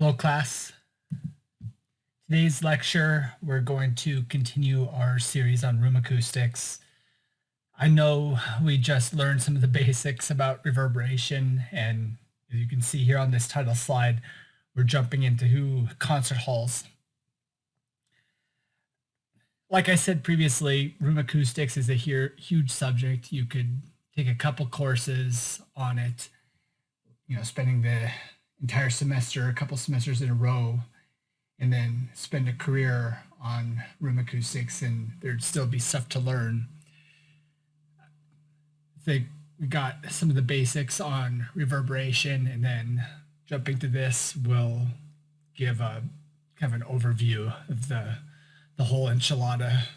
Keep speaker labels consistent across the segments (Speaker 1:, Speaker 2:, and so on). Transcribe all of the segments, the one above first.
Speaker 1: Hello, class. Today's lecture, we're going to continue our series on room acoustics. I know we just learned some of the basics about reverberation, and as you can see here on this title slide, we're jumping into concert halls. Like I said previously, room acoustics is a huge subject. You could take a couple courses on it, spending the entire semester, a couple semesters in a row, and then spend a career on room acoustics, and there'd still be stuff to learn. I think we got some of the basics on reverberation, and then jumping to this, we'll give a kind of an overview of the whole enchilada.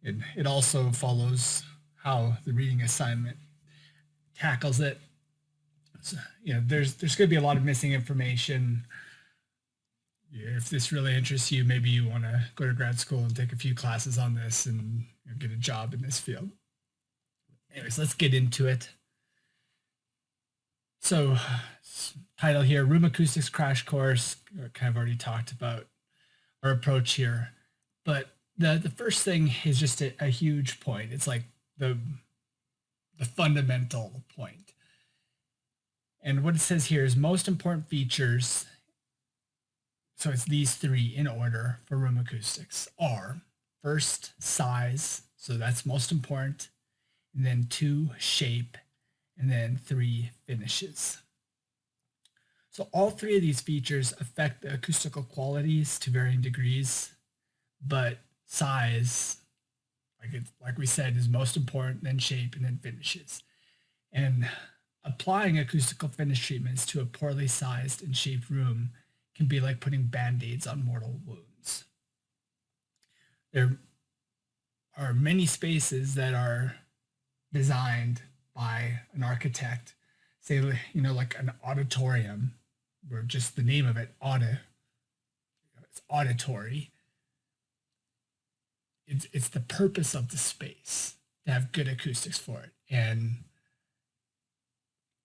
Speaker 1: It also follows how the reading assignment tackles it. So, there's going to be a lot of missing information. If this really interests you, maybe you want to go to grad school and take a few classes on this and get a job in this field. Anyways, let's get into it. So, title here, Room Acoustics Crash Course. Kind of already talked about our approach here. But the first thing is just a huge point. It's like the fundamental point. And what it says here is most important features, so it's these three in order for room acoustics, are first, size, so that's most important, and then 2, shape, and then 3, finishes. So all three of these features affect the acoustical qualities to varying degrees, but size, like we said, is most important, then shape, and then finishes. And applying acoustical finish treatments to a poorly sized and shaped room can be like putting band-aids on mortal wounds. There are many spaces that are designed by an architect, say, like an auditorium, where just the name of it, it's auditory. It's the purpose of the space to have good acoustics for it, and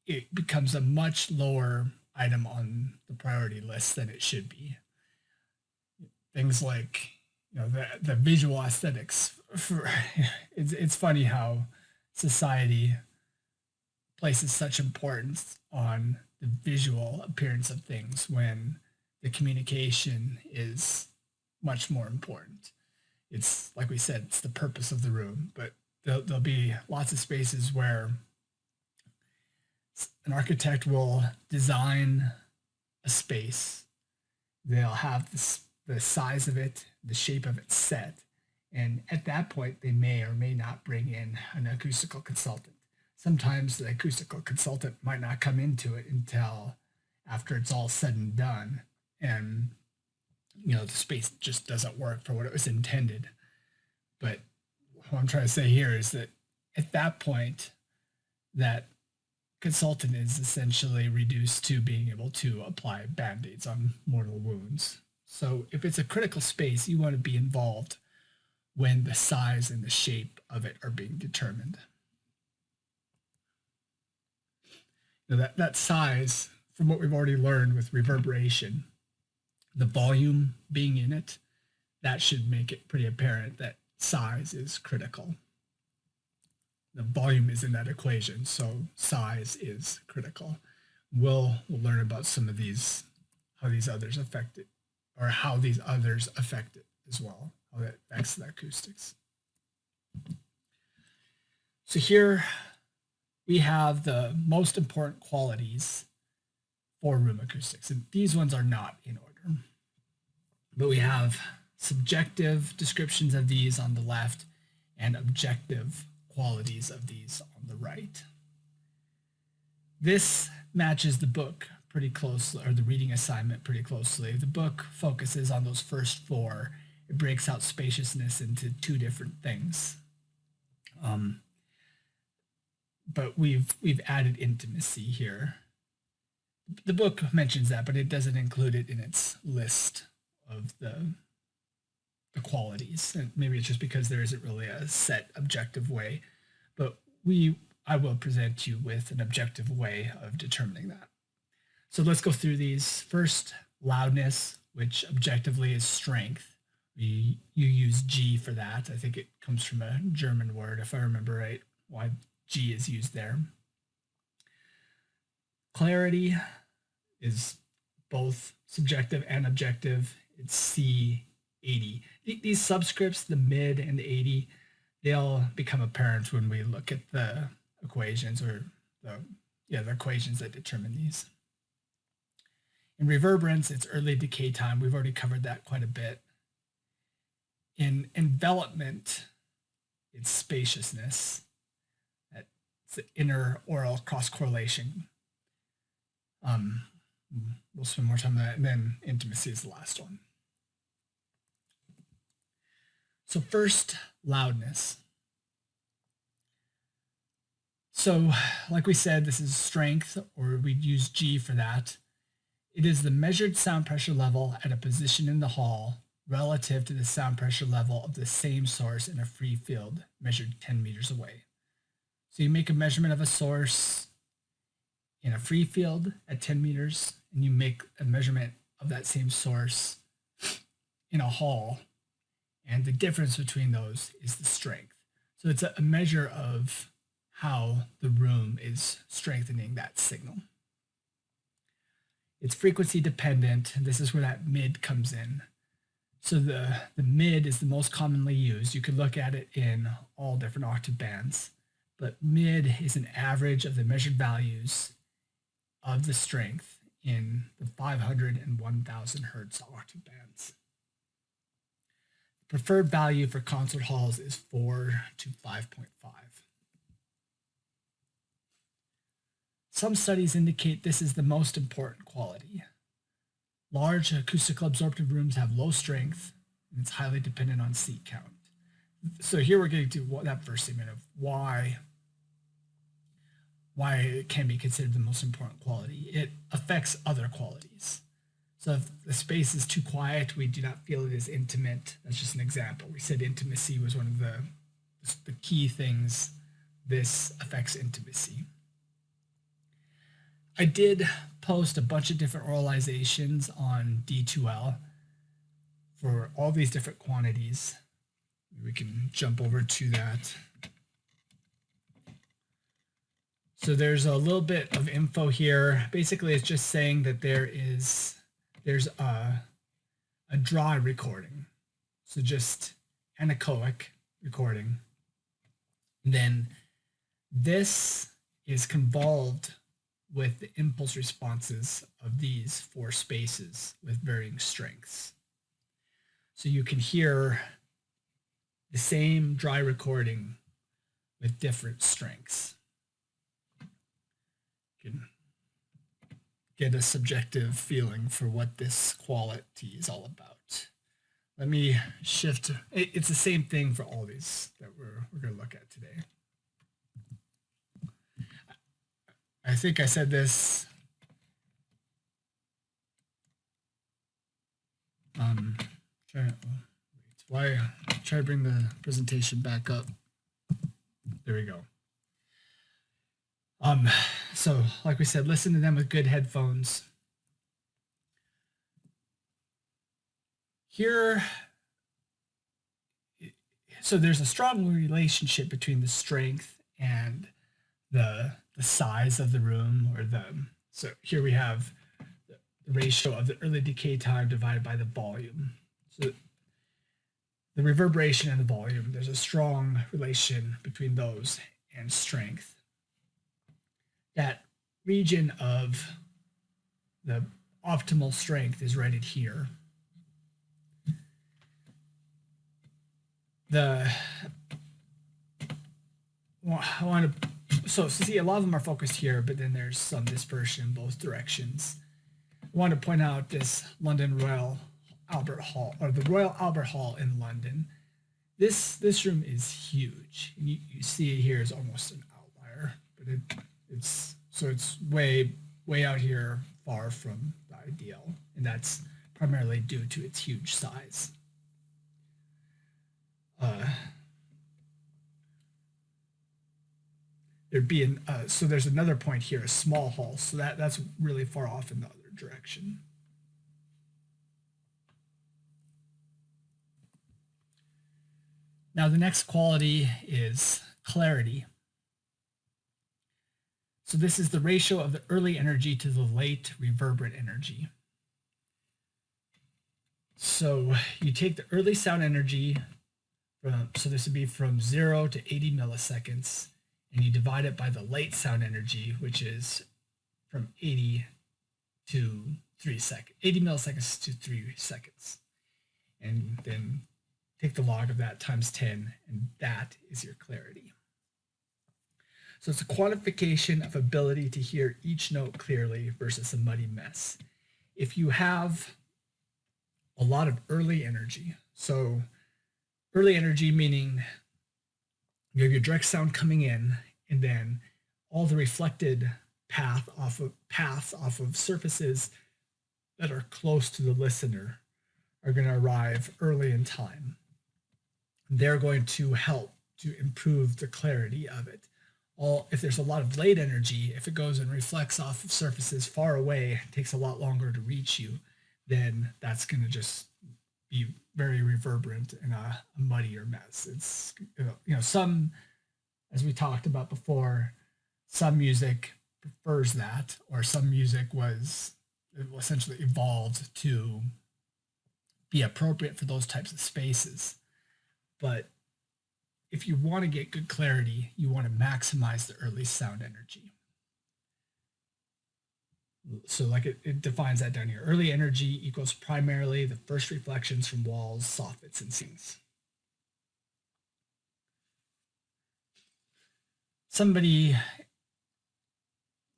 Speaker 1: it becomes a much lower item on the priority list than it should be. Things like, the visual aesthetics. It's funny how society places such importance on the visual appearance of things when the communication is much more important. It's like we said, it's the purpose of the room, but there'll be lots of spaces where an architect will design a space. They'll have the size of it, the shape of it set, and at that point, they may or may not bring in an acoustical consultant. Sometimes the acoustical consultant might not come into it until after it's all said and done, and the space just doesn't work for what it was intended. But what I'm trying to say here is that at that point, that consultant is essentially reduced to being able to apply band-aids on mortal wounds. So if it's a critical space, you want to be involved when the size and the shape of it are being determined. That size, from what we've already learned with reverberation, the volume being in it, that should make it pretty apparent that size is critical. The volume is in that equation, so size is critical. We'll learn about some of these, how these others affect it, or how these others affect it as well, how that affects the acoustics. So here we have the most important qualities for room acoustics, and these ones are not in order. But we have subjective descriptions of these on the left and objective qualities of these on the right. This matches the book pretty closely, or the reading assignment pretty closely. The book focuses on those first 4. It breaks out spaciousness into 2 different things. But we've added intimacy here. The book mentions that, but it doesn't include it in its list of the qualities. And maybe it's just because there isn't really a set objective way, but I will present you with an objective way of determining that. So let's go through these. First, loudness, which objectively is strength. You use G for that. I think it comes from a German word, if I remember right, why G is used there. Clarity is both subjective and objective. It's C80. These subscripts, the mid and the 80, they'll become apparent when we look at the equations or the equations that determine these. In reverberance, it's early decay time. We've already covered that quite a bit. In envelopment, it's spaciousness. That's the inner oral cross-correlation. We'll spend more time on that, and then intimacy is the last one. So first, loudness. So like we said, this is strength, or we'd use G for that. It is the measured sound pressure level at a position in the hall relative to the sound pressure level of the same source in a free field measured 10 meters away. So you make a measurement of a source in a free field at 10 meters, and you make a measurement of that same source in a hall, and the difference between those is the strength. So it's a measure of how the room is strengthening that signal. It's frequency dependent. This is where that mid comes in. So the mid is the most commonly used. You could look at it in all different octave bands, but mid is an average of the measured values of the strength in the 500 and 1000 hertz octave bands. The preferred value for concert halls is 4 to 5.5. Some studies indicate this is the most important quality. Large acoustical absorptive rooms have low strength, and it's highly dependent on seat count. So here we're getting to that first statement of why it can be considered the most important quality. It affects other qualities. So if the space is too quiet, we do not feel it is intimate. That's just an example. We said intimacy was one of the key things. This affects intimacy. I did post a bunch of different oralizations on D2L for all these different quantities. We can jump over to that. So there's a little bit of info here. Basically, it's just saying that there's a dry recording. So just anechoic recording. And then this is convolved with the impulse responses of these four spaces with varying strengths. So you can hear the same dry recording with different strengths. You can get a subjective feeling for what this quality is all about. Let me shift. It's the same thing for all these that we're going to look at today. I think I said this. Try to bring the presentation back up. There we go. So like we said, listen to them with good headphones. Here, so there's a strong relationship between the strength and the size of the room, or so here we have the ratio of the early decay time divided by the volume. So the reverberation and the volume, there's a strong relation between those and strength. That region of the optimal strength is right at here. So see, a lot of them are focused here, but then there's some dispersion in both directions. I want to point out this London Royal Albert Hall, or the Royal Albert Hall in London. This room is huge. You see it here is almost an outlier, but it's way out here, far from the ideal, and that's primarily due to its huge size. So there's another point here, a small hall, so that's really far off in the other direction. Now the next quality is clarity. So this is the ratio of the early energy to the late reverberant energy. So you take the early sound energy, so this would be from 0 to 80 milliseconds, and you divide it by the late sound energy, which is from 80 to 3 seconds, 80 milliseconds to 3 seconds. And then take the log of that times 10, and that is your clarity. So it's a quantification of ability to hear each note clearly versus a muddy mess. If you have a lot of early energy, so early energy meaning you have your direct sound coming in, and then all the reflected paths off of surfaces that are close to the listener are going to arrive early in time. They're going to help to improve the clarity of it. If there's a lot of late energy, if it goes and reflects off of surfaces far away, it takes a lot longer to reach you, then that's going to just be very reverberant and a muddier mess. It's, some, as we talked about before, some music prefers that, or some music was essentially evolved to be appropriate for those types of spaces. But if you want to get good clarity, you want to maximize the early sound energy. So like it defines that down here. Early energy equals primarily the first reflections from walls, soffits, and ceilings. Somebody,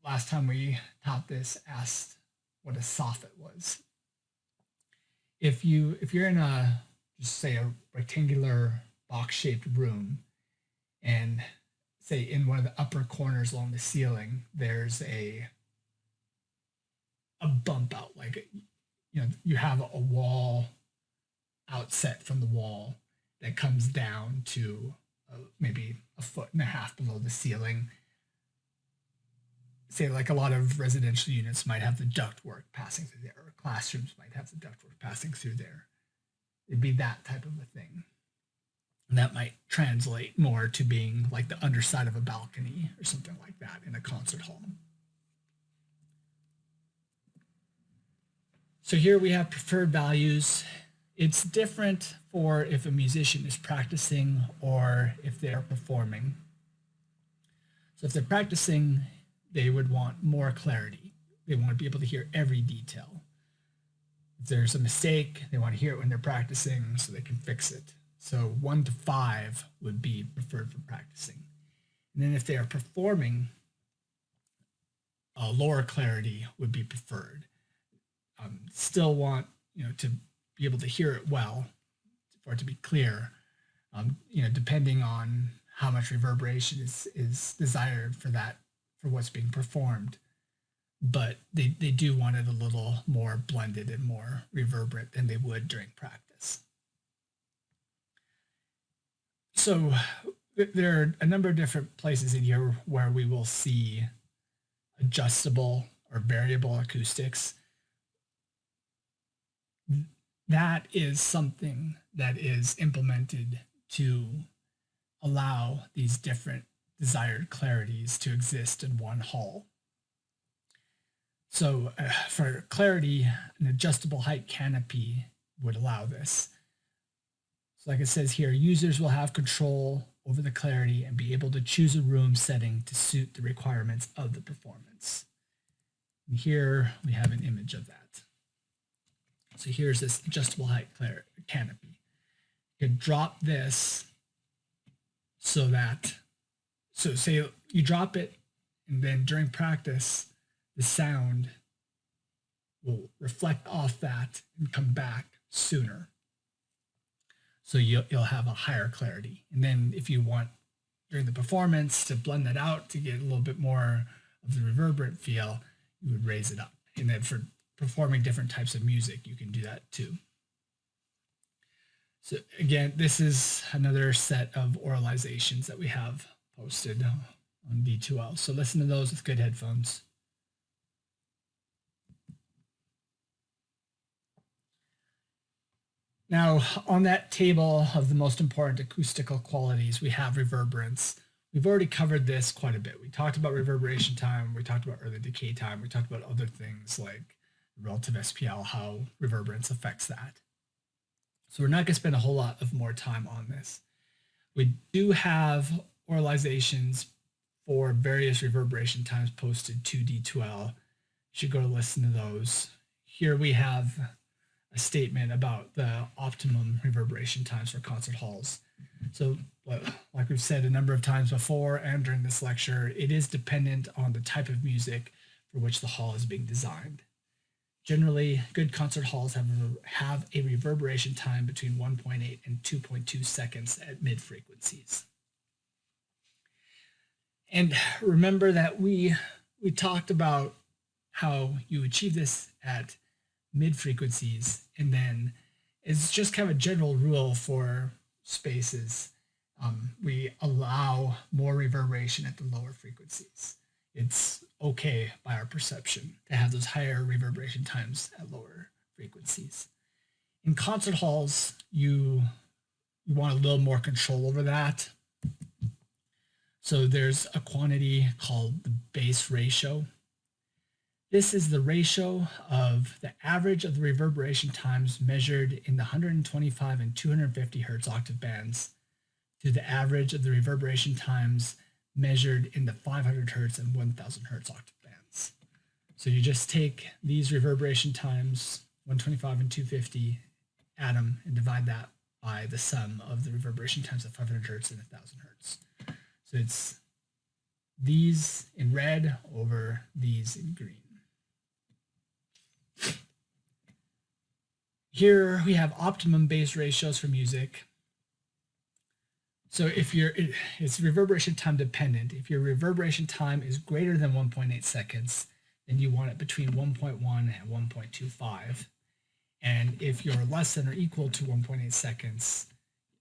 Speaker 1: last time we taught this, asked what a soffit was. If you're in a, just say a rectangular box-shaped room, and say in one of the upper corners along the ceiling, there's a bump out, like, you have a wall outset from the wall that comes down to maybe 1.5 feet below the ceiling. Say like a lot of residential units might have the ductwork passing through there, or classrooms might have the ductwork passing through there. It'd be that type of a thing. And that might translate more to being like the underside of a balcony or something like that in a concert hall. So here we have preferred values. It's different for if a musician is practicing or if they're performing. So if they're practicing, they would want more clarity. They want to be able to hear every detail. If there's a mistake, they want to hear it when they're practicing so they can fix it. So 1 to 5 would be preferred for practicing. And then if they are performing, lower clarity would be preferred. Still want to be able to hear it well, for it to be clear. Depending on how much reverberation is desired for what's being performed. But they do want it a little more blended and more reverberant than they would during practice. So there are a number of different places in here where we will see adjustable or variable acoustics. That is something that is implemented to allow these different desired clarities to exist in one hall. So for clarity, an adjustable height canopy would allow this. So like it says here, users will have control over the clarity and be able to choose a room setting to suit the requirements of the performance. And here we have an image of that. So here's this adjustable height canopy. You can drop this so say you drop it, and then during practice, the sound will reflect off that and come back sooner. So you'll have a higher clarity. And then if you want during the performance to blend that out to get a little bit more of the reverberant feel, you would raise it up. And then for performing different types of music, you can do that too. So again, this is another set of oralizations that we have posted on D2L. So listen to those with good headphones. Now, on that table of the most important acoustical qualities, we have reverberance. We've already covered this quite a bit. We talked about reverberation time, we talked about early decay time, we talked about other things like relative SPL, how reverberance affects that. So we're not going to spend a whole lot of more time on this. We do have oralizations for various reverberation times posted to D2L. You should go to listen to those. Here we have a statement about the optimum reverberation times for concert halls. So like we've said a number of times before and during this lecture, it is dependent on the type of music for which the hall is being designed. Generally, good concert halls have a reverberation time between 1.8 and 2.2 seconds at mid frequencies. And remember that we talked about how you achieve this at mid frequencies, and then it's just kind of a general rule for spaces. We allow more reverberation at the lower frequencies. It's okay by our perception to have those higher reverberation times at lower frequencies. In concert halls, you want a little more control over that. So there's a quantity called the bass ratio. This is the ratio of the average of the reverberation times measured in the 125 and 250 hertz octave bands to the average of the reverberation times measured in the 500 hertz and 1000 hertz octave bands. So you just take these reverberation times, 125 and 250, add them, and divide that by the sum of the reverberation times at 500 hertz and 1000 hertz. So it's these in red over these in green. Here we have optimum bass ratios for music. So if it's reverberation time dependent. If your reverberation time is greater than 1.8 seconds, then you want it between 1.1 and 1.25. And if you're less than or equal to 1.8 seconds,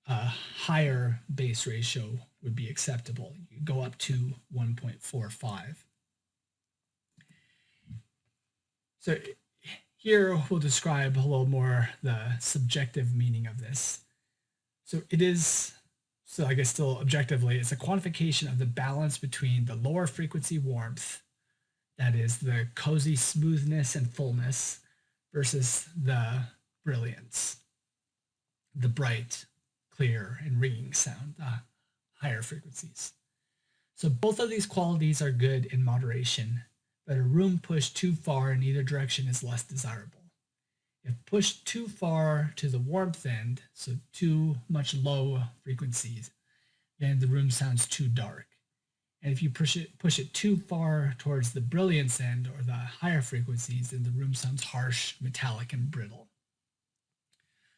Speaker 1: a higher bass ratio would be acceptable. You go up to 1.45. So here we'll describe a little more the subjective meaning of this. So it is, so I guess still objectively, it's a quantification of the balance between the lower frequency warmth, that is the cozy smoothness and fullness, versus the brilliance, the bright, clear, and ringing sound, the higher frequencies. So both of these qualities are good in moderation, but a room pushed too far in either direction is less desirable. If pushed too far to the warmth end, so too much low frequencies, then the room sounds too dark. And if you push it too far towards the brilliance end or the higher frequencies, then the room sounds harsh, metallic, and brittle.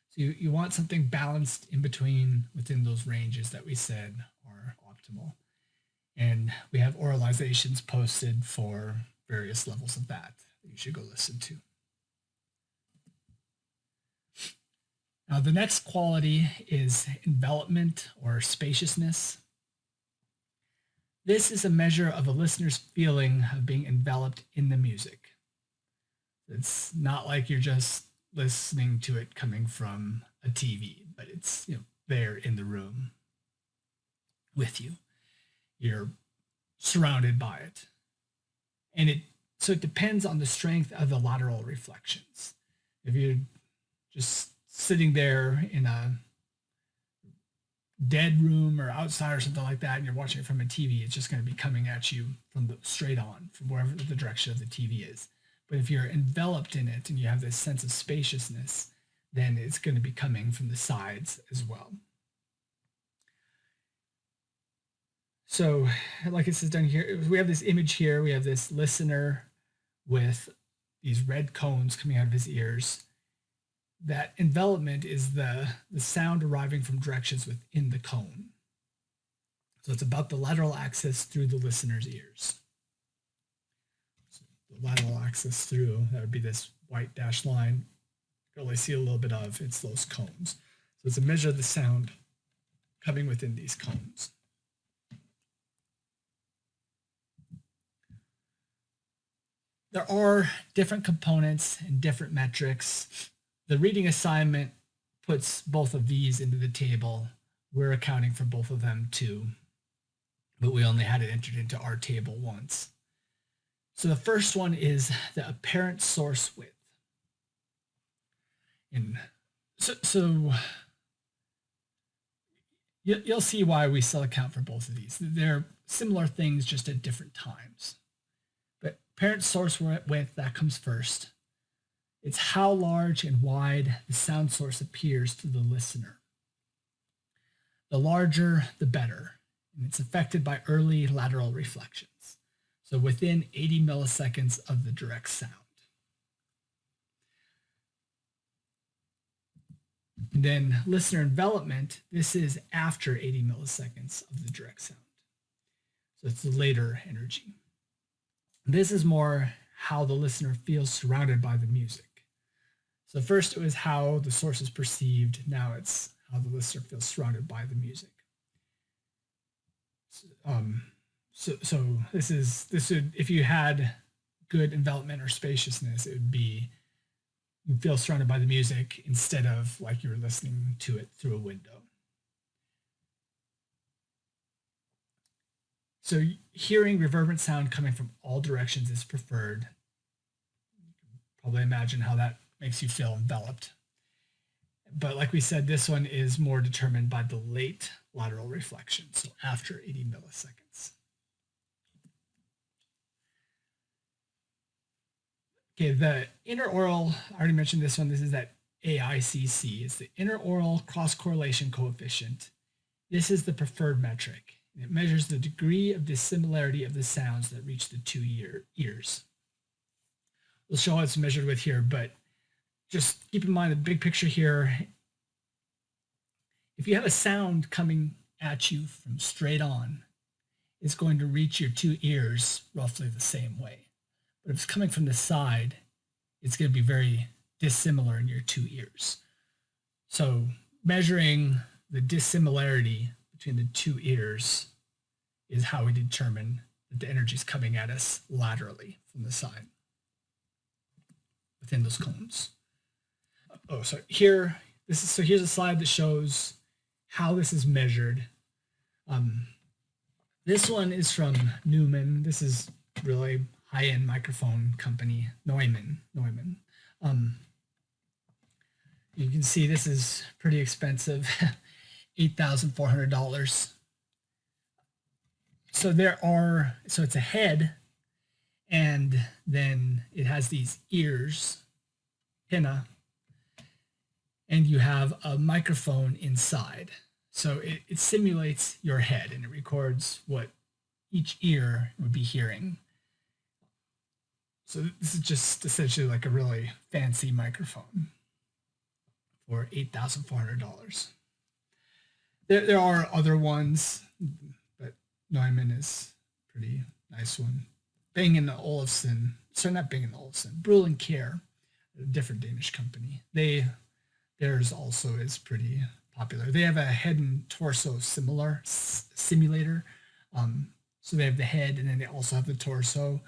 Speaker 1: So you want something balanced in between within those ranges that we said are optimal. And we have oralizations posted for various levels of that you should go listen to. Now the next quality is envelopment or spaciousness. This is a measure of a listener's feeling of being enveloped in the music. It's not like you're just listening to it coming from a TV, but it's there in the room with you. You're surrounded by it. And so it depends on the strength of the lateral reflections. If you're just sitting there in a dead room or outside or something like that, and you're watching it from a TV, it's just going to be coming at you from straight on, from wherever the direction of the TV is. But if you're enveloped in it and you have this sense of spaciousness, then it's going to be coming from the sides as well. So like it says down here, we have this image here. We have this listener with these red cones coming out of his ears. That envelopment is the sound arriving from directions within the cone. So it's about the lateral axis through the listener's ears. So the lateral axis through, that would be this white dashed line. You can only see a little bit of, it's those cones. So it's a measure of the sound coming within these cones. There are different components and different metrics. The reading assignment puts both of these into the table. We're accounting for both of them too, but we only had it entered into our table once. So the first one is the apparent source width. And so you'll see why we still account for both of these. They're similar things, just at different times. But apparent source width, that comes first. It's how large and wide the sound source appears to the listener. The larger, the better, and it's affected by early lateral reflections, so within 80 milliseconds of the direct sound. And then listener envelopment, this is after 80 milliseconds of the direct sound. So it's the later energy. This is more how the listener feels surrounded by the music. So first it was how the source is perceived. Now it's how the listener feels surrounded by the music. So this would, if you had good envelopment or spaciousness, it would be you feel surrounded by the music instead of like you were listening to it through a window. So hearing reverberant sound coming from all directions is preferred. You can probably imagine how that makes you feel enveloped. But like we said, this one is more determined by the late lateral reflection, so after 80 milliseconds. Okay, the interoral, I already mentioned this one. This is that IACC. It's the interoral cross-correlation coefficient. This is the preferred metric. It measures the degree of dissimilarity of the sounds that reach the two ears. We'll show how it's measured with here, but just keep in mind the big picture here. If you have a sound coming at you from straight on, it's going to reach your two ears roughly the same way. But if it's coming from the side, it's going to be very dissimilar in your two ears. So measuring the dissimilarity between the two ears is how we determine that the energy is coming at us laterally from the side within those cones. Oh, so here's a slide that shows how this is measured. This one is from Neumann. This is really high-end microphone company, Neumann. You can see this is pretty expensive, $8,400. So it's a head, and then it has these ears, pinna, and you have a microphone inside. So it simulates your head, and it records what each ear would be hearing. So this is just essentially like a really fancy microphone for $8,400. There are other ones, but Neumann is a pretty nice one. Bang & Olufsen, sorry, not Bang & Olufsen, Brüel & Kjær, a different Danish company. Theirs also is pretty popular. They have a head and torso simulator. So they have the head, and then they also have the torso.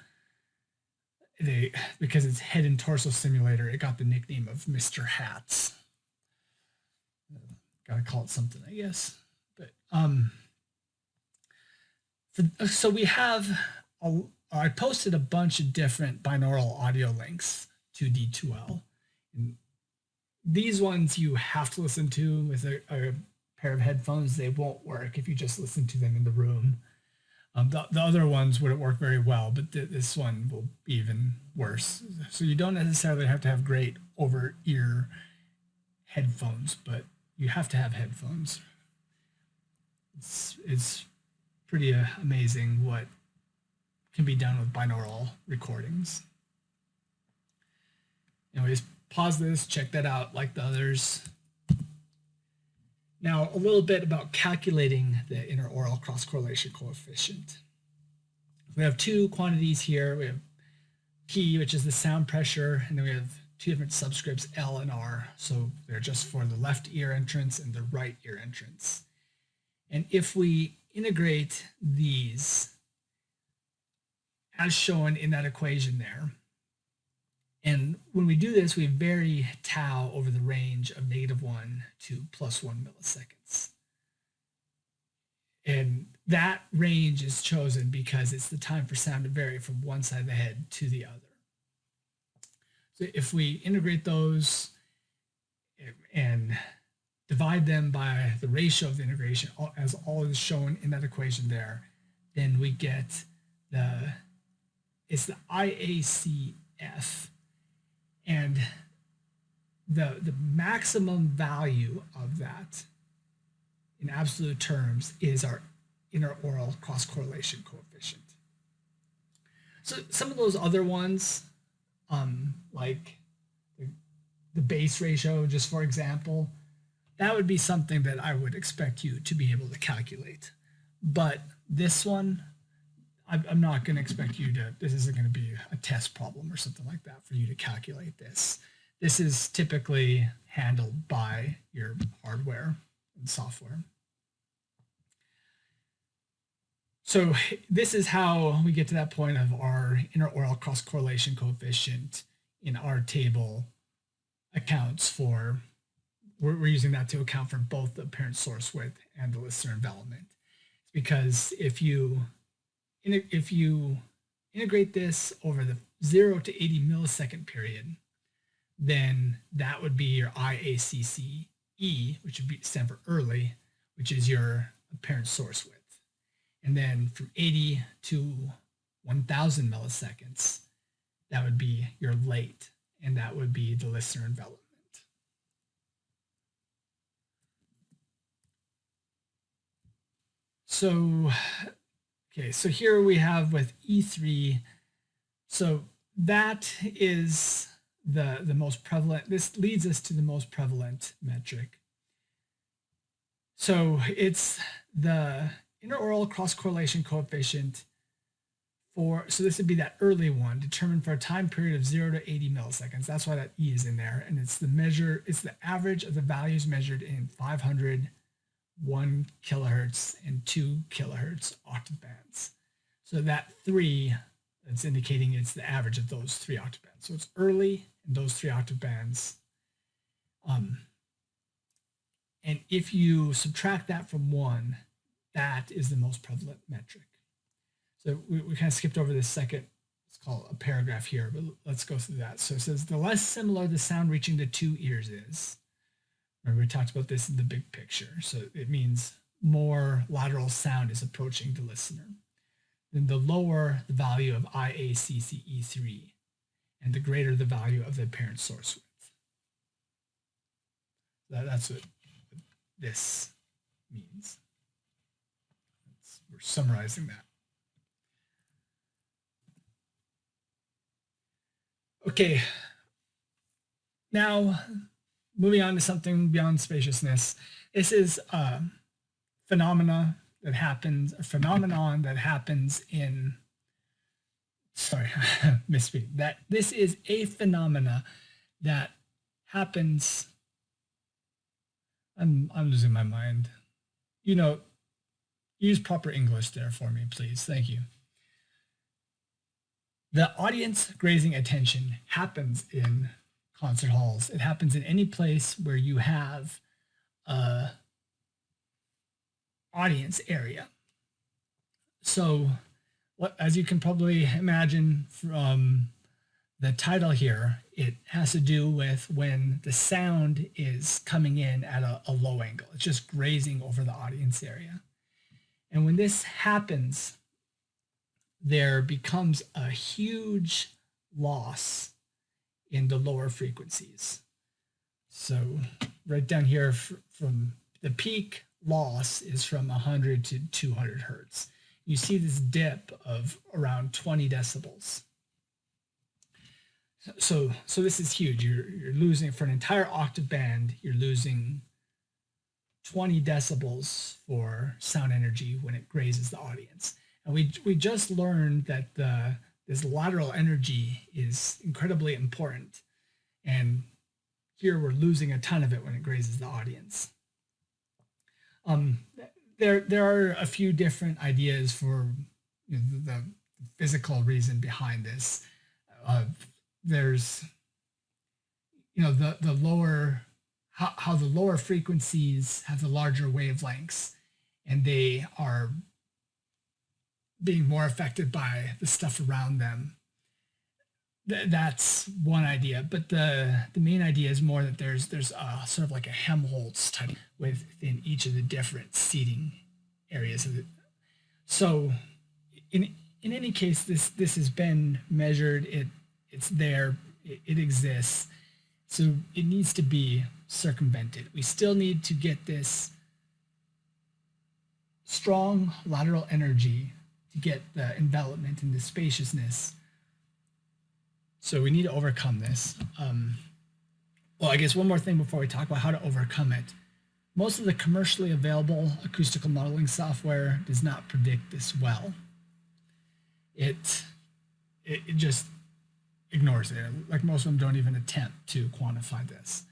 Speaker 1: Because it's head and torso simulator, it got the nickname of Mr. Hats. Gotta call it something, I guess. But so we have I posted a bunch of different binaural audio links to D2L. And these ones you have to listen to with a pair of headphones. They won't work if you just listen to them in the room. The other ones wouldn't work very well, but this one will be even worse. So you don't necessarily have to have great over-ear headphones, but you have to have headphones. It's pretty amazing what can be done with binaural recordings. Anyways, pause this, check that out like the others. Now, a little bit about calculating the interoral cross-correlation coefficient. We have two quantities here. We have P, which is the sound pressure, and then we have two different subscripts, L and R. So they're just for the left ear entrance and the right ear entrance. And if we integrate these, as shown in that equation there, And when we do this, we vary tau over the range of -1 to +1 milliseconds. And that range is chosen because it's the time for sound to vary from one side of the head to the other. So if we integrate those and divide them by the ratio of the integration, as all is shown in that equation there, then we get it's the IACF, and the maximum value of that in absolute terms is our intraoral cross correlation coefficient. So some of those other ones, like the base ratio, just for example, that would be something that I would expect you to be able to calculate. But this one, I'm not going to expect you to, this isn't going to be a test problem or something like that for you to calculate this. This is typically handled by your hardware and software. So this is how we get to that point of our intraoral cross correlation coefficient in our table accounts for, we're using that to account for both the apparent source width and the listener envelopment. It's because if you integrate this over the 0 to 80 millisecond period, then that would be your IACC E, which would stand for early, which is your apparent source width. And then from 80 to 1000 milliseconds, that would be your late, and that would be the listener envelopment. So, okay, so here we have with E3, so that is the most prevalent, this leads us to the most prevalent metric. So it's the intraoral cross correlation coefficient for, so this would be that early one, determined for a time period of 0 to 80 milliseconds. That's why that E is in there. And it's the average of the values measured in 500, 1 kilohertz, and 2 kilohertz octave bands. So that 3, that's indicating it's the average of those 3 octave bands. So it's early in those 3 octave bands. And if you subtract that from 1, that is the most prevalent metric. So we kind of skipped over this second, let's call it a paragraph here, but let's go through that. So it says, the less similar the sound reaching the 2 ears is. Remember, we talked about this in the big picture. So it means more lateral sound is approaching the listener. Then the lower the value of IACCE3, and the greater the value of the apparent source width. That's what this means. We're summarizing that. Okay, now moving on to something beyond spaciousness. This is a phenomenon that happens in, sorry, misspeaking. That this is a phenomena that happens, I'm losing my mind. You know, use proper English there for me, please. Thank you. The audience grazing attention happens in concert halls. It happens in any place where you have a audience area. So, as you can probably imagine from the title here, it has to do with when the sound is coming in at a low angle. It's just grazing over the audience area. And when this happens, there becomes a huge loss in the lower frequencies. So right down here from the peak loss is from 100 to 200 hertz. You see this dip of around 20 decibels. So this is huge. You're losing, for an entire octave band, you're losing 20 decibels for sound energy when it grazes the audience. And we just learned that this lateral energy is incredibly important. And here we're losing a ton of it when it grazes the audience. There are a few different ideas for the physical reason behind this. there's, the lower, how the lower frequencies have the larger wavelengths, and they are being more affected by the stuff around them. That's one idea, but the main idea is more that there's sort of like a Helmholtz type within each of the different seating areas of it. So in any case, this has been measured. It's there. It exists. So it needs to be circumvented. We still need to get this strong lateral energy to get the envelopment and the spaciousness. So we need to overcome this. Well, I guess one more thing before we talk about how to overcome it. Most of the commercially available acoustical modeling software does not predict this well. It just ignores it. Like, most of them don't even attempt to quantify this.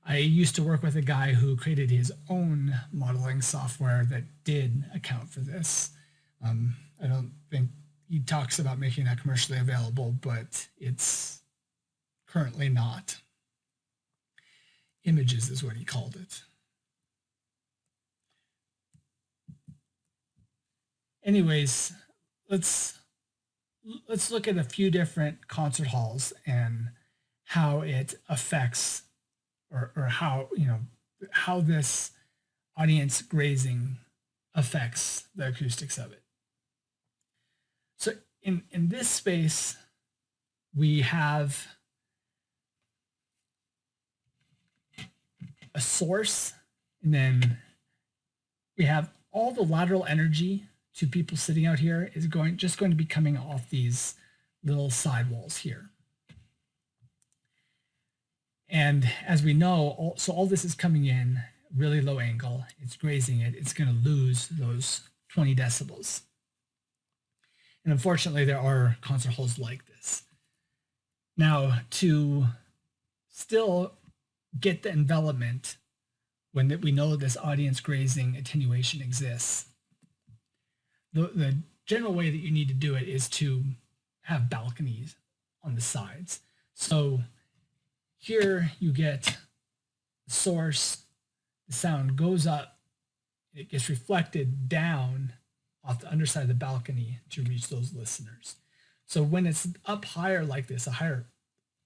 Speaker 1: I used to work with a guy who created his own modeling software that did account for this. I don't think he talks about making that commercially available, but it's currently not. Images is what he called it. Anyways, let's look at a few different concert halls and how it affects, or how this audience grazing affects the acoustics of it. So in this space, we have a source, and then we have all the lateral energy to people sitting out here is just going to be coming off these little sidewalls here. And as we know, so all this is coming in really low angle. It's grazing it. It's going to lose those 20 decibels. And unfortunately, there are concert halls like this. Now, to still get the envelopment when we know this audience grazing attenuation exists, the general way that you need to do it is to have balconies on the sides. So here you get the source, the sound goes up, it gets reflected down off the underside of the balcony to reach those listeners. So when it's up higher like this, a higher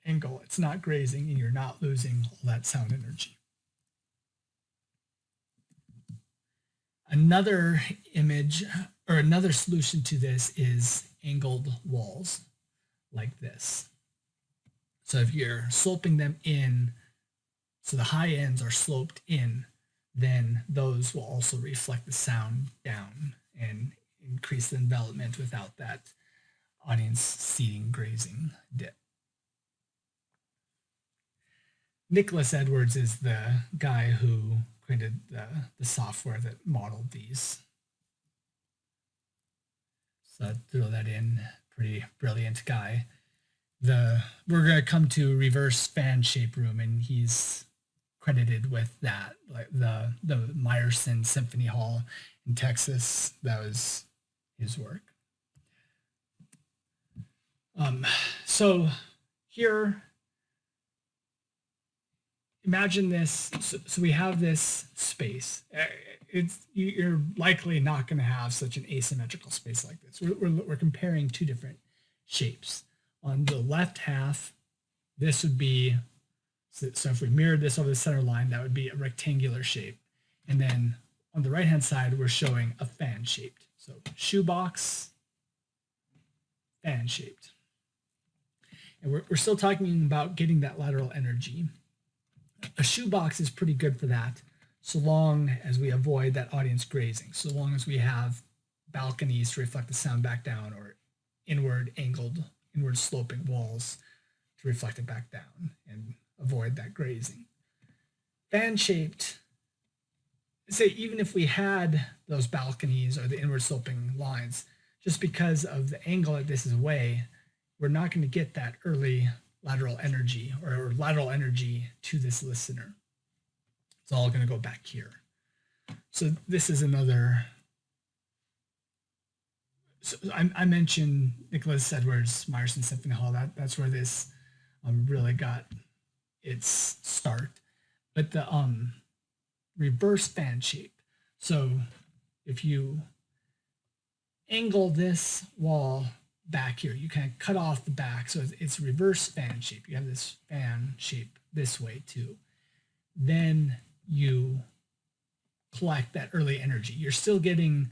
Speaker 1: angle, it's not grazing and you're not losing all that sound energy. Another image, or another solution to this, is angled walls like this. So if you're sloping them in, so the high ends are sloped in, then those will also reflect the sound down and increase the envelopment without that audience seating grazing dip. Nicholas Edwards is the guy who created the software that modeled these. So I'd throw that in. Pretty brilliant guy. We're going to come to reverse fan shape room, and he's credited with that, like the Meyerson Symphony Hall in Texas. That was his work. So here, imagine this. So we have this space. You're likely not going to have such an asymmetrical space like this. We're comparing two different shapes. On the left half, this would be, so if we mirrored this over the center line, that would be a rectangular shape. And then on the right-hand side, we're showing a fan-shaped. So shoebox, fan-shaped. And we're still talking about getting that lateral energy. A shoebox is pretty good for that, so long as we avoid that audience grazing, so long as we have balconies to reflect the sound back down, or inward sloping walls to reflect it back down and avoid that grazing. Fan-shaped, say even if we had those balconies or the inward sloping lines, just because of the angle that this is away, we're not going to get that early lateral energy or lateral energy to this listener. It's all going to go back here. So this is another. So I mentioned Nicholas Edwards, Meyerson Symphony Hall. That's where this really got its start. But the reverse fan shape. So if you angle this wall back here, you kind of cut off the back, so it's reverse fan shape. You have this fan shape this way too. Then you collect that early energy. You're still getting,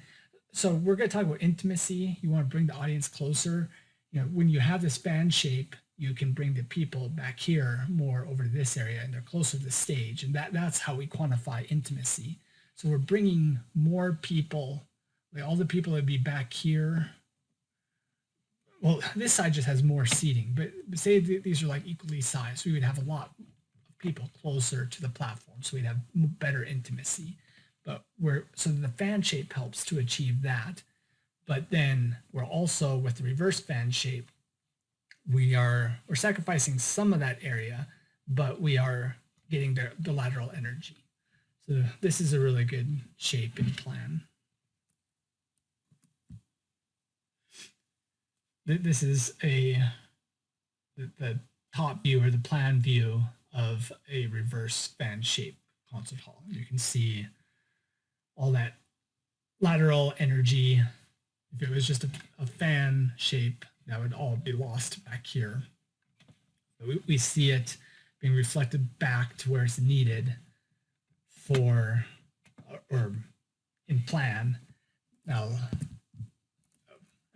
Speaker 1: so we're going to talk about intimacy. You want to bring the audience closer. You know, when you have this fan shape, you can bring the people back here more over to this area, and they're closer to the stage, and that's how we quantify intimacy. So we're bringing more people, like all the people that would be back here. Well, this side just has more seating, but say these are like equally sized, we would have a lot of people closer to the platform, so we'd have better intimacy. But so the fan shape helps to achieve that. But then we're also, with the reverse fan shape, we're sacrificing some of that area, but we are getting the lateral energy. So this is a really good shape and plan. This is the top view, or the plan view of a reverse fan shape concert hall. You can see all that lateral energy. If it was just a fan shape, that would all be lost back here. We see it being reflected back to where it's needed for, or in plan. Now,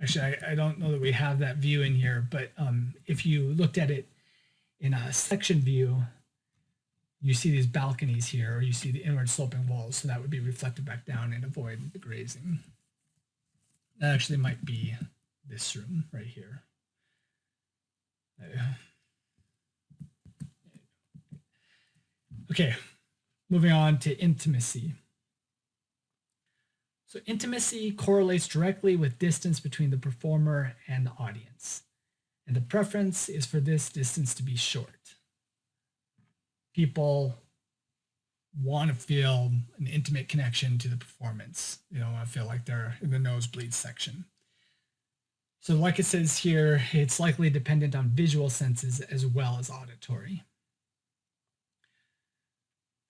Speaker 1: actually, I don't know that we have that view in here, but if you looked at it in a section view, you see these balconies here, or you see the inward sloping walls, so that would be reflected back down and avoid the grazing. That actually might be this room right here. Okay, moving on to intimacy. So intimacy correlates directly with distance between the performer and the audience. And the preference is for this distance to be short. People want to feel an intimate connection to the performance. They don't want to feel like they're in the nosebleed section. So like it says here, it's likely dependent on visual senses as well as auditory.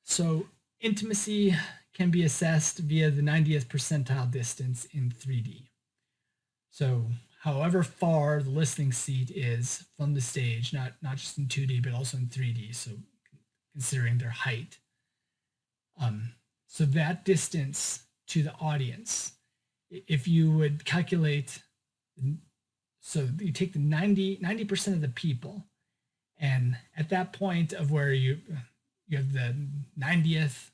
Speaker 1: So intimacy can be assessed via the 90th percentile distance in 3D. So however far the listening seat is from the stage, not just in 2D, but also in 3D, so considering their height. So that distance to the audience, if you would calculate, so you take the 90% of the people, and at that point of where you have the 90th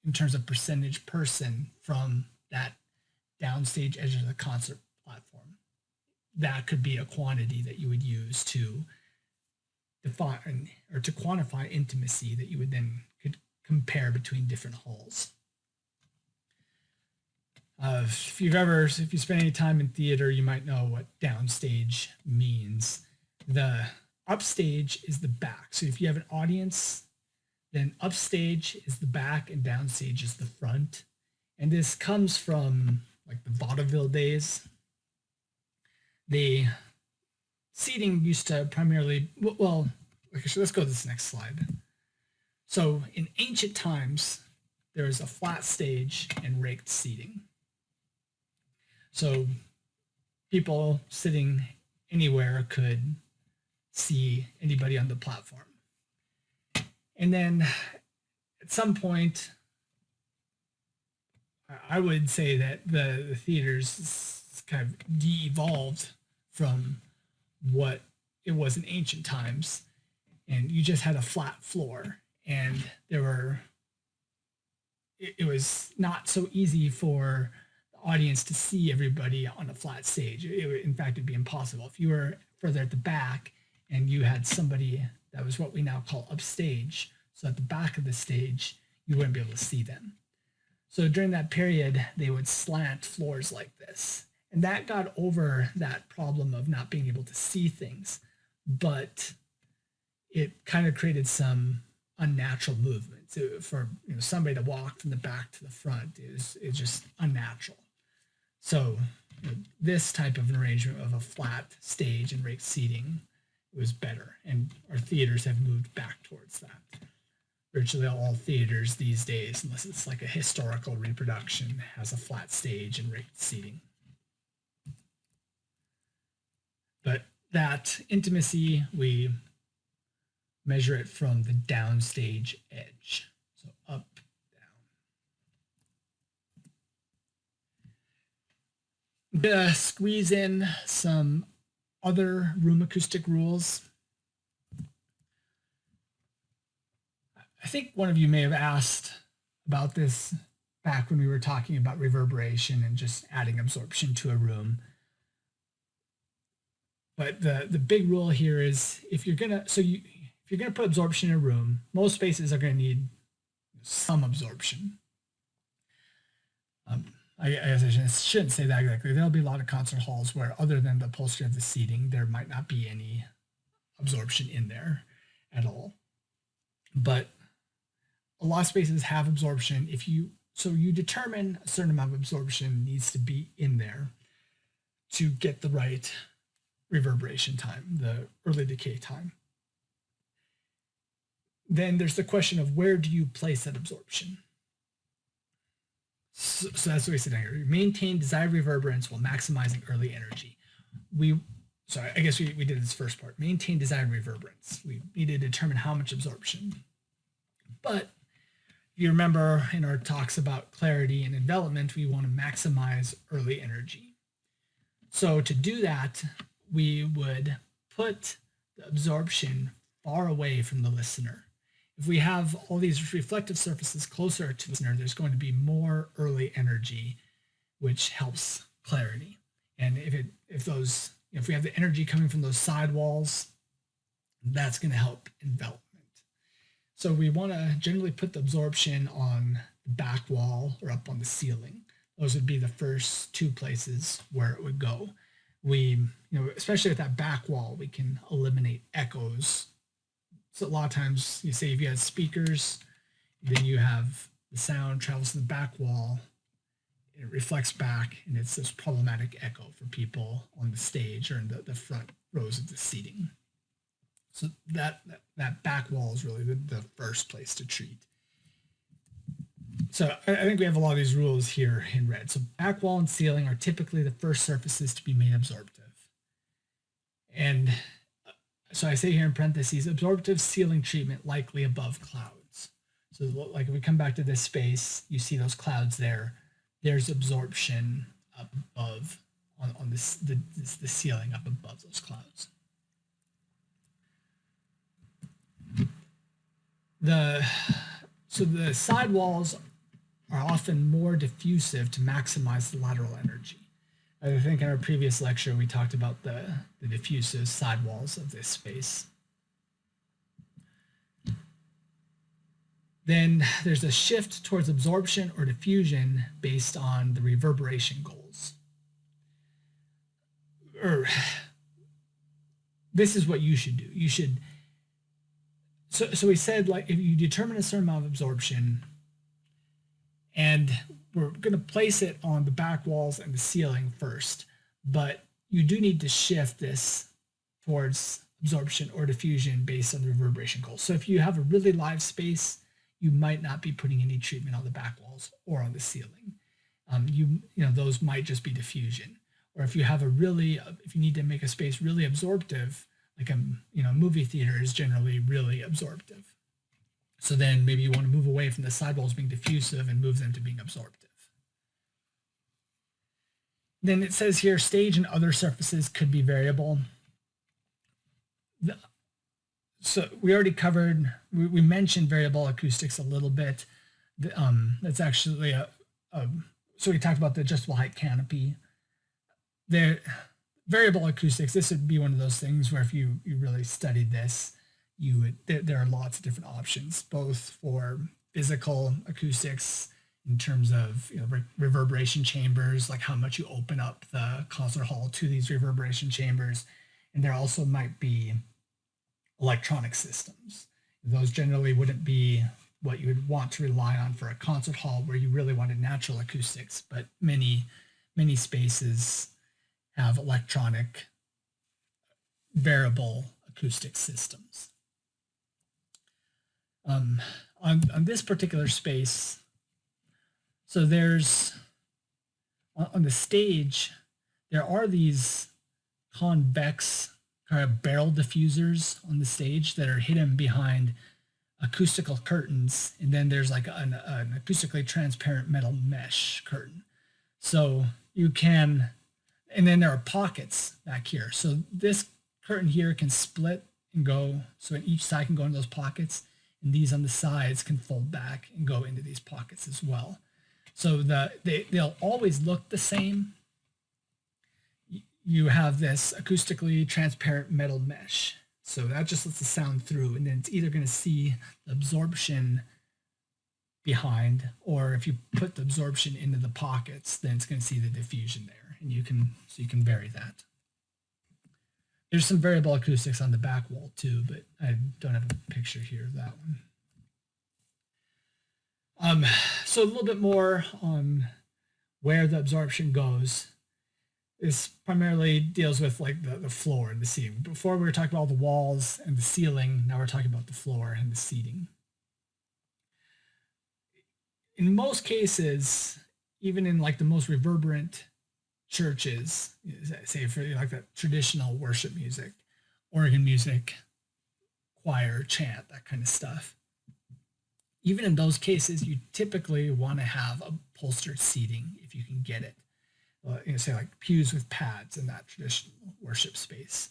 Speaker 1: in terms of percentage person from that downstage edge of the concert platform, that could be a quantity that you would use to define or to quantify intimacy that you would then could compare between different halls. If you spend any time in theater, you might know what downstage means. The upstage is the back. So if you have an audience, then upstage is the back and downstage is the front. And this comes from like the vaudeville days. The seating used to primarily, well, let's go to this next slide. So in ancient times, there was a flat stage and raked seating. So people sitting anywhere could see anybody on the platform. And then at some point, I would say that the theaters kind of de-evolved from what it was in ancient times. And you just had a flat floor, and it was not so easy for the audience to see everybody on a flat stage. In fact, it'd be impossible. If you were further at the back and you had somebody that was what we now call upstage, so at the back of the stage, you wouldn't be able to see them. So during that period, they would slant floors like this. And that got over that problem of not being able to see things, but it kind of created some unnatural movement. So for somebody to walk from the back to the front is just unnatural. So this type of an arrangement of a flat stage and raked seating it was better. And our theaters have moved back towards that. Virtually all theaters these days, unless it's like a historical reproduction, has a flat stage and raked seating. But that intimacy, we measure it from the downstage edge. So up, down. To squeeze in some other room acoustic rules. I think one of you may have asked about this back when we were talking about reverberation and just adding absorption to a room. But the big rule here is if you're gonna put absorption in a room, most spaces are gonna need some absorption. I guess I shouldn't say that exactly. There'll be a lot of concert halls where, other than the upholstery of the seating, there might not be any absorption in there at all. But a lot of spaces have absorption. So you determine a certain amount of absorption needs to be in there to get the right reverberation time, the early decay time. Then there's the question of where do you place that absorption? So that's what we said here. Maintain desired reverberance while maximizing early energy. I guess we did this first part. Maintain desired reverberance. We need to determine how much absorption. But if you remember in our talks about clarity and envelopment, we want to maximize early energy. So to do that, we would put the absorption far away from the listener. If we have all these reflective surfaces closer to the listener, there's going to be more early energy, which helps clarity. And if we have the energy coming from those side walls, that's going to help envelopment. So we want to generally put the absorption on the back wall or up on the ceiling. Those would be the first two places where it would go. Especially with that back wall, we can eliminate echoes. So a lot of times, you say if you have speakers, then you have the sound travels to the back wall, it reflects back, and it's this problematic echo for people on the stage or in the front rows of the seating. So that back wall is really the first place to treat. So I think we have a lot of these rules here in red. So back wall and ceiling are typically the first surfaces to be made absorptive. And so I say here in parentheses, absorptive ceiling treatment likely above clouds. So like if we come back to this space, you see those clouds there. There's absorption up above on the ceiling up above those clouds. So the side walls are often more diffusive to maximize the lateral energy. I think in our previous lecture, we talked about the diffusive side walls of this space. Then there's a shift towards absorption or diffusion based on the reverberation goals. This is what you should do. So we said, like, if you determine a certain amount of absorption, and we're going to place it on the back walls and the ceiling first, but you do need to shift this towards absorption or diffusion based on the reverberation goals. So if you have a really live space, you might not be putting any treatment on the back walls or on the ceiling. Those might just be diffusion. Or if you need to make a space really absorptive, like a movie theater is generally really absorptive. So then maybe you want to move away from the sidewalls being diffusive and move them to being absorptive. Then it says here, stage and other surfaces could be variable. So we already covered, we mentioned variable acoustics a little bit. That's actually so we talked about the adjustable height canopy. Variable acoustics, this would be one of those things where if you really studied this, there are lots of different options, both for physical acoustics in terms of reverberation chambers, like how much you open up the concert hall to these reverberation chambers. And there also might be electronic systems. Those generally wouldn't be what you would want to rely on for a concert hall where you really wanted natural acoustics, but many spaces have electronic variable acoustic systems. On this particular space, so there's, on the stage, there are these convex kind of barrel diffusers on the stage that are hidden behind acoustical curtains, and then there's like an acoustically transparent metal mesh curtain. So you can, and then there are pockets back here. So this curtain here can split and go, so in each side can go into those pockets, and these on the sides can fold back and go into these pockets as well. So they'll always look the same. You have this acoustically transparent metal mesh. So that just lets the sound through, and then it's either going to see the absorption behind, or if you put the absorption into the pockets, then it's going to see the diffusion there, and you can vary that. There's some variable acoustics on the back wall too, but I don't have a picture here of that one. So a little bit more on where the absorption goes. This primarily deals with like the floor and the seating. Before we were talking about all the walls and the ceiling, now we're talking about the floor and the seating. In most cases, even in like the most reverberant churches, say for like that traditional worship music, organ music, choir, chant, that kind of stuff, even in those cases, you typically want to have upholstered seating if you can get it. Say like pews with pads in that traditional worship space.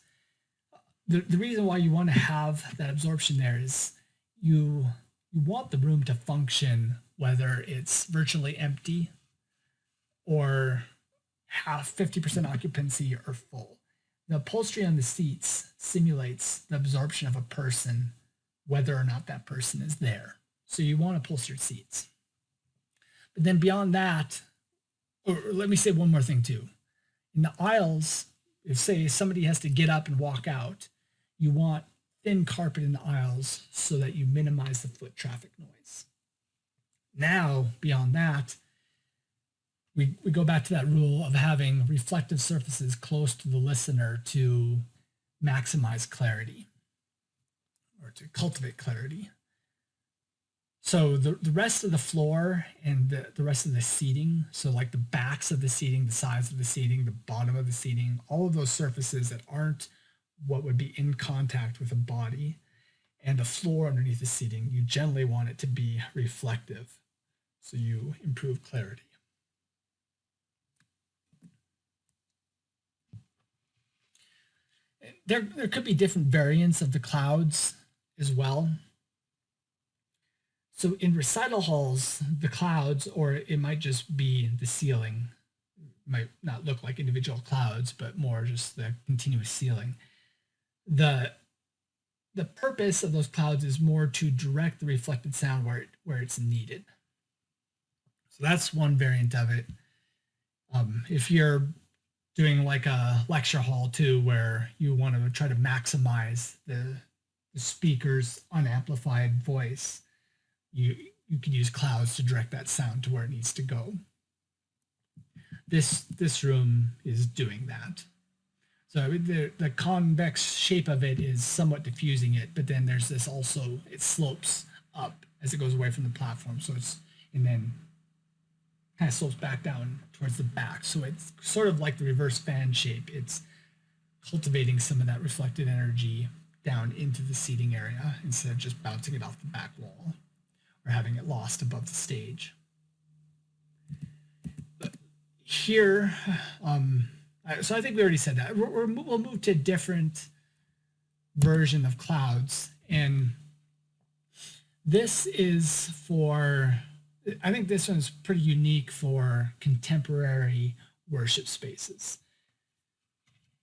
Speaker 1: The reason why you want to have that absorption there is you want the room to function whether it's virtually empty or half 50% occupancy or full. The upholstery on the seats simulates the absorption of a person whether or not that person is there. So you want upholstered seats. But then beyond that, or let me say one more thing too. In the aisles, if say somebody has to get up and walk out, you want thin carpet in the aisles so that you minimize the foot traffic noise. Now, beyond that, we go back to that rule of having reflective surfaces close to the listener to maximize clarity or to cultivate clarity. So the rest of the floor and the rest of the seating, so like the backs of the seating, the sides of the seating, the bottom of the seating, all of those surfaces that aren't what would be in contact with a body, and the floor underneath the seating, you generally want it to be reflective, so you improve clarity. There could be different variants of the clouds as well. So in recital halls, the clouds, or it might just be the ceiling, might not look like individual clouds, but more just the continuous ceiling. The purpose of those clouds is more to direct the reflected sound where it's needed. So that's one variant of it. If you're doing like a lecture hall too, where you want to try to maximize the speaker's unamplified voice, you can use clouds to direct that sound to where it needs to go. This room is doing that. So the convex shape of it is somewhat diffusing it, but then there's this also, it slopes up as it goes away from the platform. So and then kind of slopes back down towards the back. So it's sort of like the reverse fan shape. It's cultivating some of that reflected energy down into the seating area instead of just bouncing it off the back wall or having it lost above the stage. But here, so I think we already said that. We'll move to a different version of clouds. And this is for, I think this one's pretty unique for contemporary worship spaces.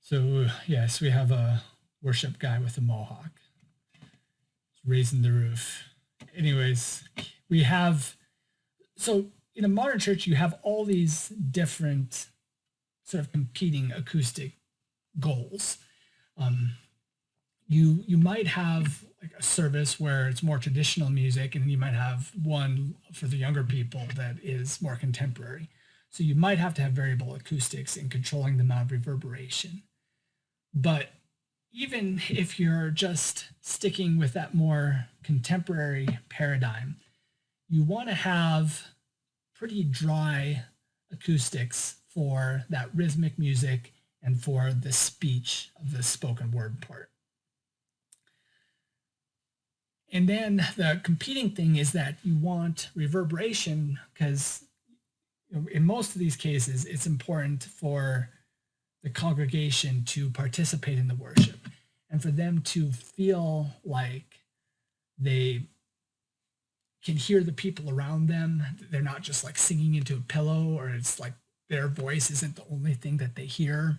Speaker 1: So yes, we have a worship guy with a mohawk. He's raising the roof. Anyways, we have, so in a modern church, you have all these different sort of competing acoustic goals. You might have like a service where it's more traditional music, and then you might have one for the younger people that is more contemporary. So you might have to have variable acoustics in controlling the amount of reverberation. But even if you're just sticking with that more contemporary paradigm, you want to have pretty dry acoustics for that rhythmic music and for the speech of the spoken word part. And then the competing thing is that you want reverberation because in most of these cases, it's important for the congregation to participate in the worship and for them to feel like they can hear the people around them. They're not just like singing into a pillow, or it's like their voice isn't the only thing that they hear.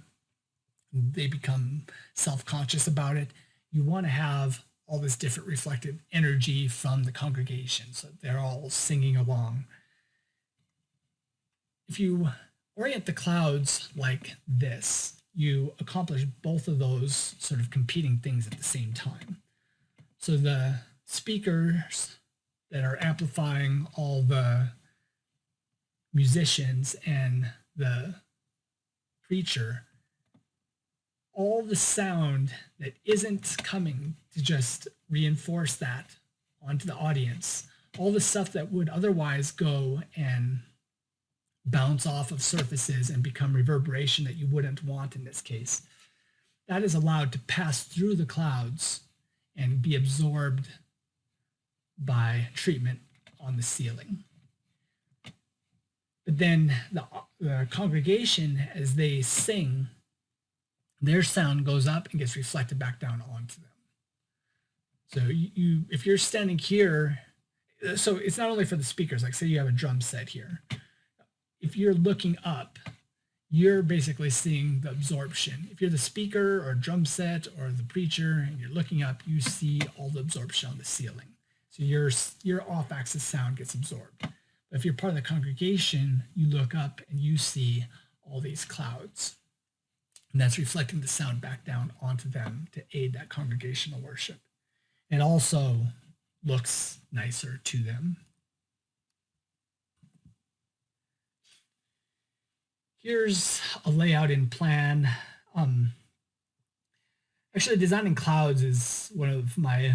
Speaker 1: They become self-conscious about it. You want to have all this different reflective energy from the congregation, so they're all singing along. If you orient the clouds like this, you accomplish both of those sort of competing things at the same time. So the speakers that are amplifying all the musicians and the preacher, all the sound that isn't coming to just reinforce that onto the audience, all the stuff that would otherwise go and bounce off of surfaces and become reverberation that you wouldn't want in this case, that is allowed to pass through the clouds and be absorbed by treatment on the ceiling. But then the congregation, as they sing, their sound goes up and gets reflected back down onto them. So if you're standing here, so it's not only for the speakers, like say you have a drum set here. If you're looking up, you're basically seeing the absorption. If you're the speaker or drum set or the preacher and you're looking up, you see all the absorption on the ceiling. So your off-axis sound gets absorbed. But if you're part of the congregation, you look up and you see all these clouds. And that's reflecting the sound back down onto them to aid that congregational worship. It also looks nicer to them. Here's a layout in plan. Actually, designing clouds is one of my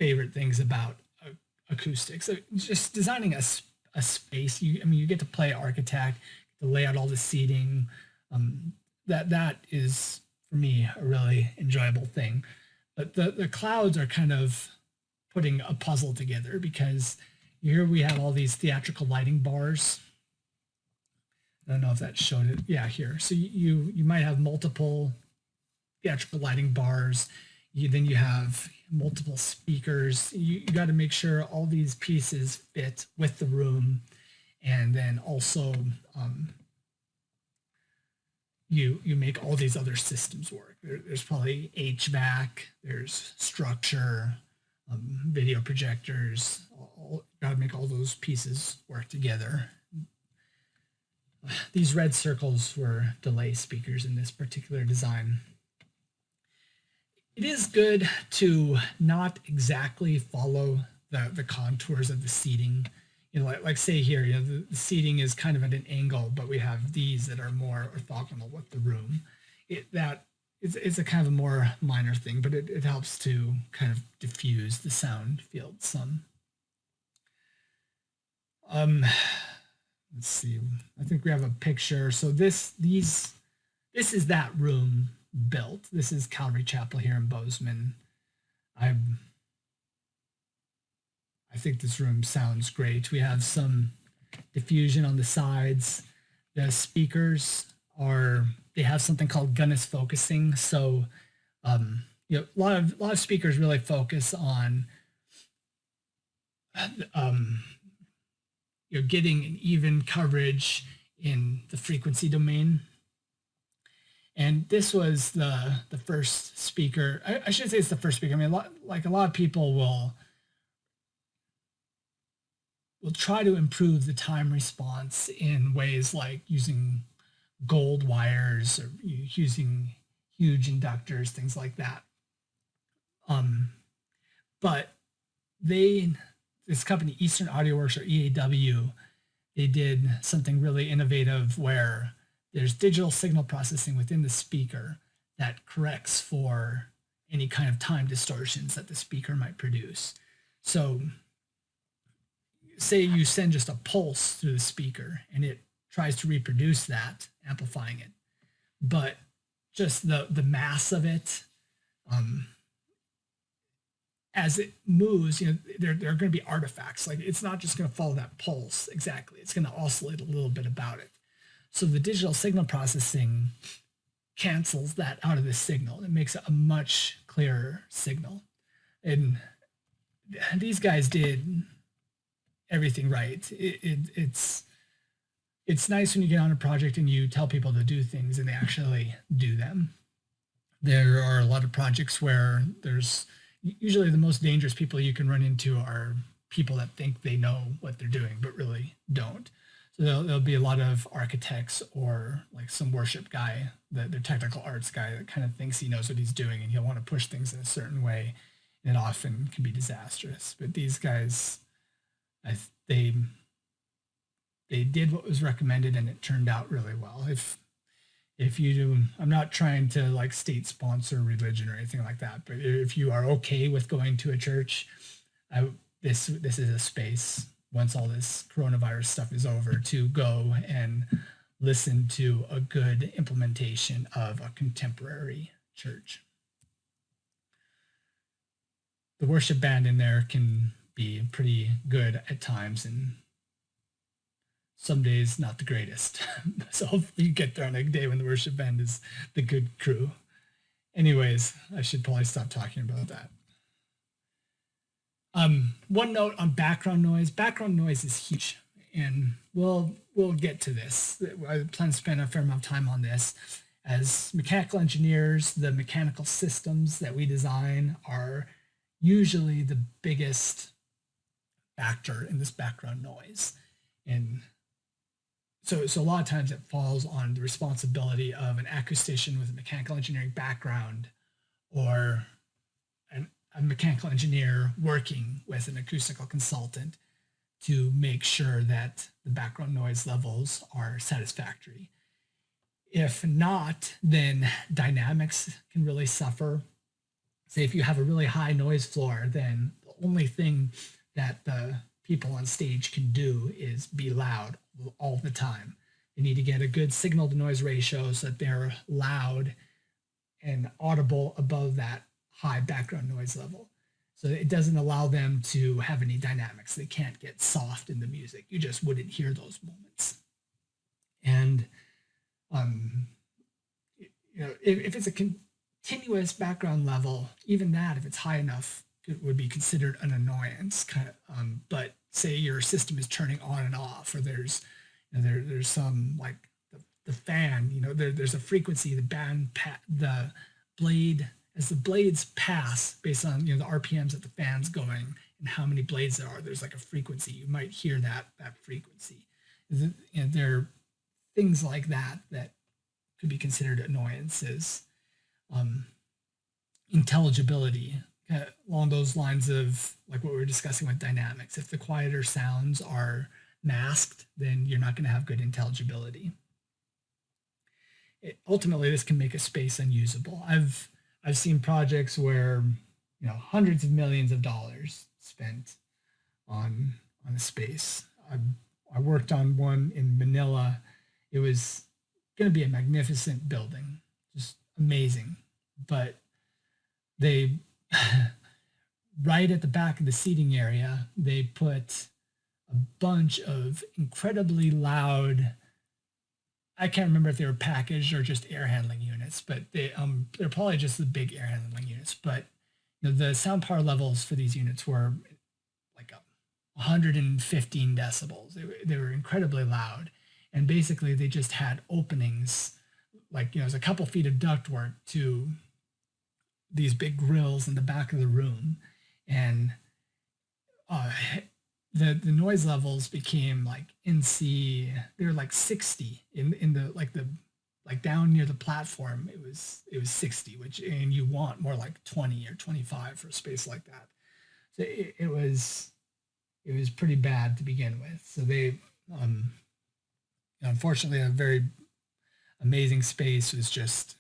Speaker 1: favorite things about acoustics. So just designing a space. You get to play architect, to lay out all the seating. That is for me a really enjoyable thing. But the clouds are kind of putting a puzzle together, because here we have all these theatrical lighting bars. I don't know if that showed it. Yeah, here. So you might have multiple theatrical lighting bars. Then you have multiple speakers. You got to make sure all these pieces fit with the room. And then also you make all these other systems work. There's probably HVAC, there's structure, video projectors. Got to make all those pieces work together. These red circles were delay speakers in this particular design. It is good to not exactly follow the contours of the seating. Like say here, the seating is kind of at an angle, but we have these that are more orthogonal with the room. It's a kind of a more minor thing, but it helps to kind of diffuse the sound field some. Let's see. I think we have a picture. So this is that room built. This is Calvary Chapel here in Bozeman. I think this room sounds great. We have some diffusion on the sides. The speakers they have something called Gunness focusing. So a lot of speakers really focus on getting an even coverage in the frequency domain. And this was the first speaker. I should say it's the first speaker. I mean, a lot of people will try to improve the time response in ways like using gold wires or using huge inductors, things like that. But this company, Eastern Audio Works, or EAW, they did something really innovative where there's digital signal processing within the speaker that corrects for any kind of time distortions that the speaker might produce. So say you send just a pulse through the speaker and it tries to reproduce that, amplifying it, but just the mass of it, as it moves, there are going to be artifacts. Like, it's not just going to follow that pulse exactly. It's going to oscillate a little bit about it. So the digital signal processing cancels that out of the signal. It makes it a much clearer signal. And these guys did everything right. It's nice when you get on a project and you tell people to do things and they actually do them. There are a lot of projects where there's usually the most dangerous people you can run into are people that think they know what they're doing, but really don't. So there'll be a lot of architects or like some worship guy, the technical arts guy that kind of thinks he knows what he's doing and he'll want to push things in a certain way. And it often can be disastrous. But these guys, they did what was recommended and it turned out really well. If you do, I'm not trying to like state sponsor religion or anything like that, but if you are okay with going to a church, this is a space, once all this coronavirus stuff is over, to go and listen to a good implementation of a contemporary church. The worship band in there can be pretty good at times, and some days not the greatest. So hopefully you get there on a day when the worship band is the good crew. Anyways, I should probably stop talking about that. One note on background noise. Background noise is huge, and we'll get to this. I plan to spend a fair amount of time on this. As mechanical engineers, the mechanical systems that we design are usually the biggest factor in this background noise. And so a lot of times it falls on the responsibility of an acoustician with a mechanical engineering background or a mechanical engineer working with an acoustical consultant to make sure that the background noise levels are satisfactory. If not, then dynamics can really suffer. Say if you have a really high noise floor, then the only thing that the people on stage can do is be loud all the time. They need to get a good signal to noise ratio so that they're loud and audible above that high background noise level. So it doesn't allow them to have any dynamics. They can't get soft in the music. You just wouldn't hear those moments. And if it's a continuous background level, even that, if it's high enough, it would be considered an annoyance. But say your system is turning on and off, or there's some like the fan. There's a frequency. The blade, as the blades pass based on the RPMs that the fan's going and how many blades there are. There's like a frequency. You might hear that frequency. There are things like that could be considered annoyances. Intelligibility, along those lines of like what we were discussing with dynamics. If the quieter sounds are masked, then you're not going to have good intelligibility. Ultimately, this can make a space unusable. I've seen projects where hundreds of millions of dollars spent on a space. I worked on one in Manila. It was going to be a magnificent building, just amazing. But they, right at the back of the seating area, they put a bunch of incredibly loud, I can't remember if they were packaged or just air handling units, but they're probably just the big air handling units. But the sound power levels for these units were like 115 decibels. They were incredibly loud. And basically they just had openings, like, there's a couple feet of ductwork to these big grills in the back of the room. And the noise levels became like NC, they were like 60 in the down near the platform. It was 60, and you want more like 20 or 25 for a space like that. So it was pretty bad to begin with. So they, unfortunately, a very amazing space was just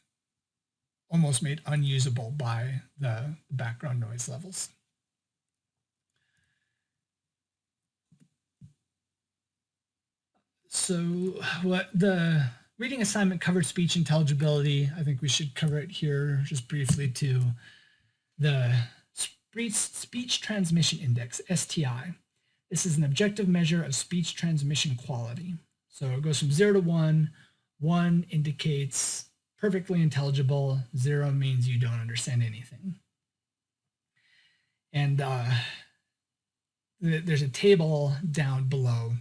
Speaker 1: almost made unusable by the background noise levels. So what the reading assignment covered speech intelligibility. I think we should cover it here just briefly too. The Speech Transmission Index, STI. This is an objective measure of speech transmission quality. So it goes from 0 to 1. 1 indicates perfectly intelligible. 0 means you don't understand anything. And there's a table down below.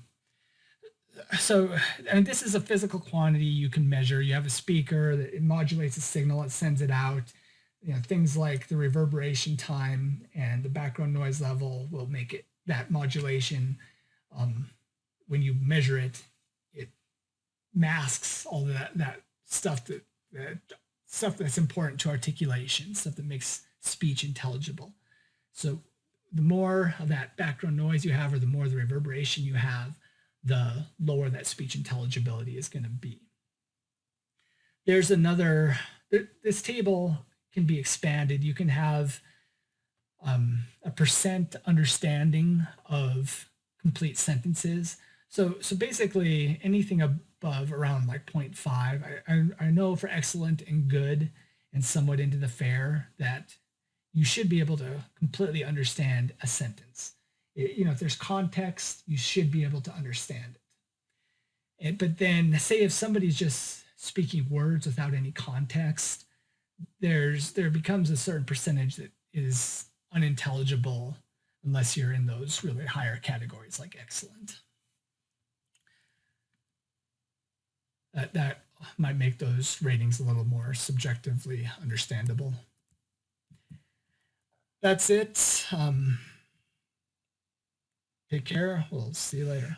Speaker 1: So, and this is a physical quantity you can measure. You have a speaker that it modulates a signal, it sends it out. You know, things like the reverberation time and the background noise level will make it that modulation. When you measure it, it masks all that stuff stuff that's important to articulation, stuff that makes speech intelligible. So the more of that background noise you have, or the more the reverberation you have, the lower that speech intelligibility is going to be. There's another, this table can be expanded. You can have a percent understanding of complete sentences. So basically anything above around like 0.5, I know for excellent and good and somewhat into the fair that you should be able to completely understand a sentence. You know, if there's context, you should be able to understand it. But then say if somebody's just speaking words without any context, there becomes a certain percentage that is unintelligible unless you're in those really higher categories like excellent. That might make those ratings a little more subjectively understandable. That's it. Take care. We'll see you later.